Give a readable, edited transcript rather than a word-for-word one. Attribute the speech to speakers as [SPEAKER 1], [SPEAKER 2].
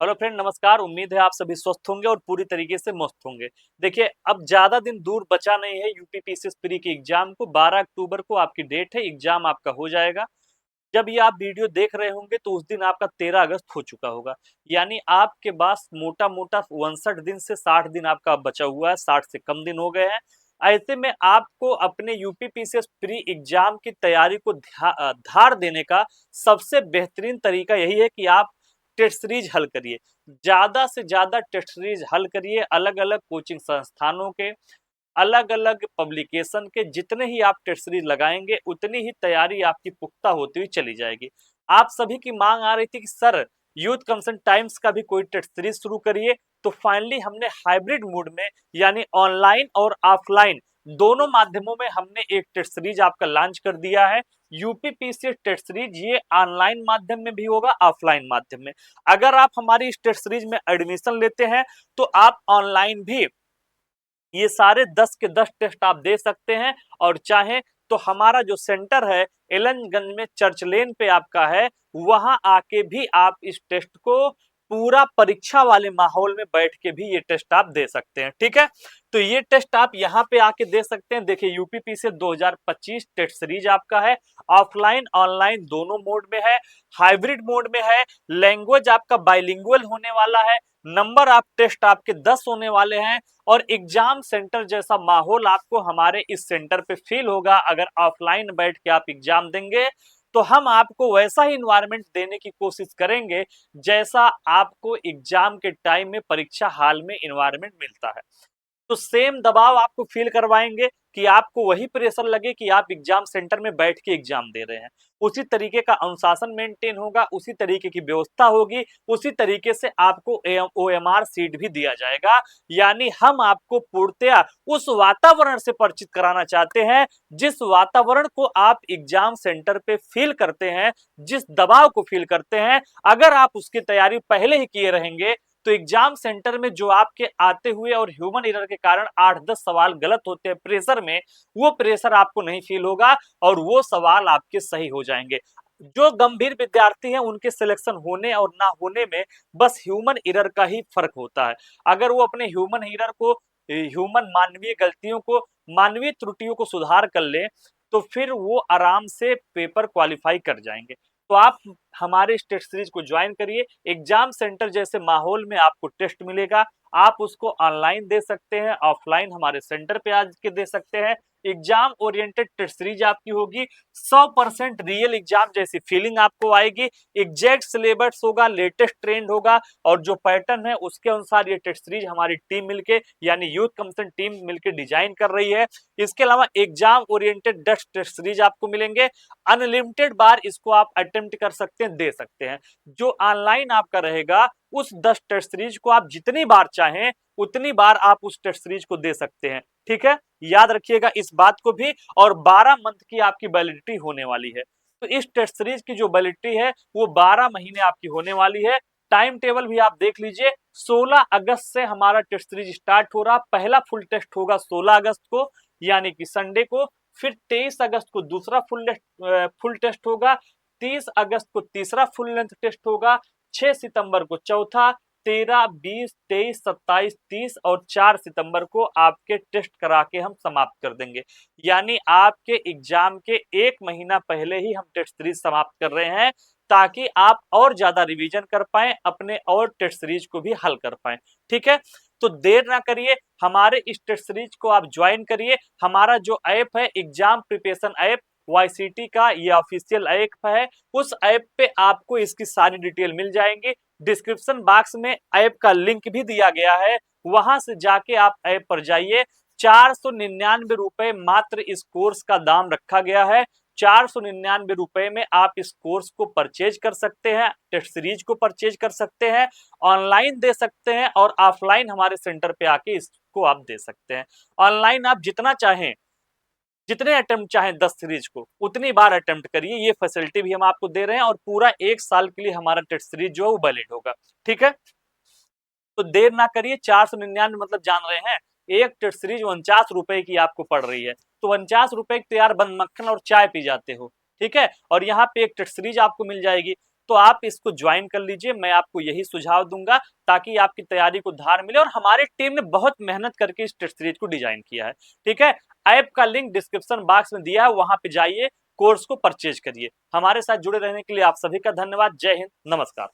[SPEAKER 1] Hello friend, नमस्कार। उम्मीद है आप सभी स्वस्थ होंगे और पूरी तरीके से मस्त होंगे। देखिए, अब ज़्यादा दिन दूर बचा नहीं है यूपी पीसीएस प्री की एग्जाम को। 12 अक्टूबर को आपकी डेट है, एग्जाम आपका हो जाएगा। जब ये आप वीडियो देख रहे होंगे तो उस दिन आपका 13 अगस्त हो चुका होगा। यानी आपके पास मोटा-मोटा 59 दिन से 60 दिन आपका बचा हुआ है, 60 से कम दिन हो गए हैं। ऐसे में आपको अपने यूपी पीसीएस प्री एग्जाम की तैयारी को धार देने का सबसे बेहतरीन तरीका यही है कि आप टेस्ट सीरीज हल करिए। ज़्यादा से ज़्यादा टेस्ट सीरीज हल करिए, अलग-अलग कोचिंग संस्थानों के, अलग-अलग पब्लिकेशन के। जितने ही आप टेस्ट सीरीज लगाएंगे उतनी ही तैयारी आपकी पुख्ता होती हुई चली जाएगी। आप सभी की मांग आ रही थी कि सर यूथ कंसर्न टाइम्स का भी कोई टेस्ट सीरीज शुरू करिए, तो फाइनली हमने हाइब्रिड मोड में यानी ऑनलाइन और ऑफलाइन दोनों माध्यमों में हमने एक टेस्ट सीरीज आपका लॉन्च कर दिया है। यूपी पीसीएस टेस्ट सीरीज ये ऑनलाइन माध्यम में भी होगा, ऑफलाइन माध्यम में। अगर आप हमारी इस टेस्ट सीरीज में एडमिशन लेते हैं तो आप ऑनलाइन भी ये सारे 10 के 10 टेस्ट आप दे सकते हैं, और चाहे तो हमारा जो सेंटर है एलनगंज में चर्च लेन पे आपका है, वहां आके भी आप इस टेस्ट को पूरा परीक्षा वाले माहौल में बैठ के भी ये टेस्ट आप दे सकते हैं। ठीक है, तो ये टेस्ट आप यहाँ पे आके दे सकते हैं। देखिए, यूपीपी से 2025 टेस्ट सीरीज आपका है, ऑफलाइन ऑनलाइन दोनों मोड में है, हाइब्रिड मोड में है। लैंग्वेज आपका बाइलिंगुअल होने वाला है। नंबर आप टेस्ट आपके 10 होने वाले हैं, और एग्जाम सेंटर जैसा माहौल आपको हमारे इस सेंटर पे फील होगा। अगर ऑफलाइन बैठ के आप एग्जाम देंगे तो हम आपको वैसा ही इन्वायरमेंट देने की कोशिश करेंगे जैसा आपको एग्जाम के टाइम में परीक्षा हाल में इन्वायरमेंट मिलता है। तो सेम दबाव आपको फील करवाएंगे कि आपको वही प्रेशर लगे कि आप एग्जाम सेंटर में बैठ के एग्जाम दे रहे हैं। उसी तरीके का अनुशासन मेंटेन होगा, उसी तरीके की व्यवस्था होगी, उसी तरीके से आपको ओएमआर सीट भी दिया जाएगा। यानी हम आपको पूर्णतया उस वातावरण से परिचित कराना चाहते हैं जिस वातावरण को आप एग्जाम सेंटर पे फील करते हैं, जिस दबाव को फील करते हैं। अगर आप उसकी तैयारी पहले ही किए रहेंगे तो एग्जाम सेंटर में जो आपके आते हुए और ह्यूमन एरर के कारण 8-10 सवाल गलत होते हैं प्रेशर में, वो प्रेशर आपको नहीं फील होगा और वो सवाल आपके सही हो जाएंगे। जो गंभीर विद्यार्थी हैं उनके सिलेक्शन होने और ना होने में बस ह्यूमन एरर का ही फर्क होता है। अगर वो अपने ह्यूमन एरर को, ह्यूमन मानवीय गलतियों को, मानवीय त्रुटियों को सुधार कर ले, तो फिर वो आराम से पेपर क्वालिफाई कर जाएंगे। तो आप हमारे इस टेस्ट सीरीज को ज्वाइन करिए। एग्जाम सेंटर जैसे माहौल में आपको टेस्ट मिलेगा। आप उसको ऑनलाइन दे सकते हैं, ऑफलाइन हमारे सेंटर पे आके दे सकते हैं। एग्जाम ओरिएंटेड टेस्ट सीरीज आपकी होगी। 100% रियल एग्जाम जैसी फीलिंग आपको आएगी। एग्जैक्ट सिलेबस होगा, लेटेस्ट ट्रेंड होगा, और जो पैटर्न है उसके अनुसार ये टेस्ट सीरीज हमारी टीम मिलके यानी यूथ कमिशन टीम मिलकर डिजाइन कर रही है। इसके अलावा एग्जाम ओरिएंटेड टेस्ट सीरीज आपको मिलेंगे। अनलिमिटेड बार इसको आप अटेम्प्ट कर सकते हैं, दे सकते हैं। जो ऑनलाइन आपका रहेगा उस 10 टेस्ट सीरीज को आप जितनी बार चाहें उतनी बार आप उस टेस्ट सीरीज को दे सकते हैं। ठीक है, याद रखिएगा इस बात को भी। और 12 मंथ की आपकी वैलिडिटी होने वाली है। तो इस टेस्ट सीरीज की जो वैलिडिटी है वो 12 महीने आपकी होने वाली है। टाइम टेबल भी आप देख लीजिए। 16 अगस्त से हमारा टेस्ट सीरीज स्टार्ट हो रहा। पहला फुल टेस्ट होगा 16 अगस्त को यानी कि संडे को। फिर 23 अगस्त को दूसरा फुल टेस्ट होगा। 30 अगस्त को तीसरा फुल लेंथ टेस्ट होगा। 6 सितंबर को चौथा। 13, 20, 23, 27, 30 और 4 सितंबर को आपके टेस्ट करा के हम समाप्त कर देंगे। यानी आपके एग्जाम के 1 महीना पहले ही हम टेस्ट सीरीज समाप्त कर रहे हैं, ताकि आप और ज्यादा रिवीजन कर पाए, अपने और टेस्ट सीरीज को भी हल कर पाए। ठीक है, तो देर ना करिए, हमारे इस टेस्ट सीरीज को आप ज्वाइन करिए। हमारा जो ऐप है एग्जाम प्रिपरेशन ऐप वाईसीटी का, ये ऑफिशियल ऐप है। उस ऐप पे आपको इसकी सारी डिटेल मिल जाएंगी। डिस्क्रिप्शन बॉक्स में ऐप का लिंक भी दिया गया है, वहां से जाके आप ऐप पर जाइए। 499 रुपए मात्र इस कोर्स का दाम रखा गया है। 499 रुपए में आप इस कोर्स को परचेज कर सकते हैं, टेस्ट सीरीज को परचेज कर सकते हैं, ऑनलाइन दे सकते हैं, और ऑफलाइन हमारे सेंटर पे आके इसको आप दे सकते हैं। ऑनलाइन आप जितना चाहें, जितने अटेम्प्ट चाहें 10 सीरीज को उतनी बार अटेम्प्ट करिए। ये फैसिलिटी भी हम आपको दे रहे हैं, और पूरा 1 साल के लिए हमारा टेस्ट सीरीज जो है वो वैलिड होगा। ठीक है, तो देर ना करिए। 499 मतलब जान रहे हैं, एक टेस्ट सीरीज 49 रुपए की आपको पड़ रही है। तो 49 रुपए तो यार बंद मक्खन और चाय पी जाते हो। ठीक है, और यहाँ पे एक टेस्ट सीरीज आपको मिल जाएगी। तो आप इसको ज्वाइन कर लीजिए। मैं आपको यही सुझाव दूंगा ताकि आपकी तैयारी को धार मिले। और हमारे टीम ने बहुत मेहनत करके इस टेस्ट सीरीज को डिजाइन किया है। ठीक है, ऐप का लिंक डिस्क्रिप्शन बॉक्स में दिया है, वहां पे जाइए, कोर्स को परचेज करिए। हमारे साथ जुड़े रहने के लिए आप सभी का धन्यवाद। जय हिंद, नमस्कार।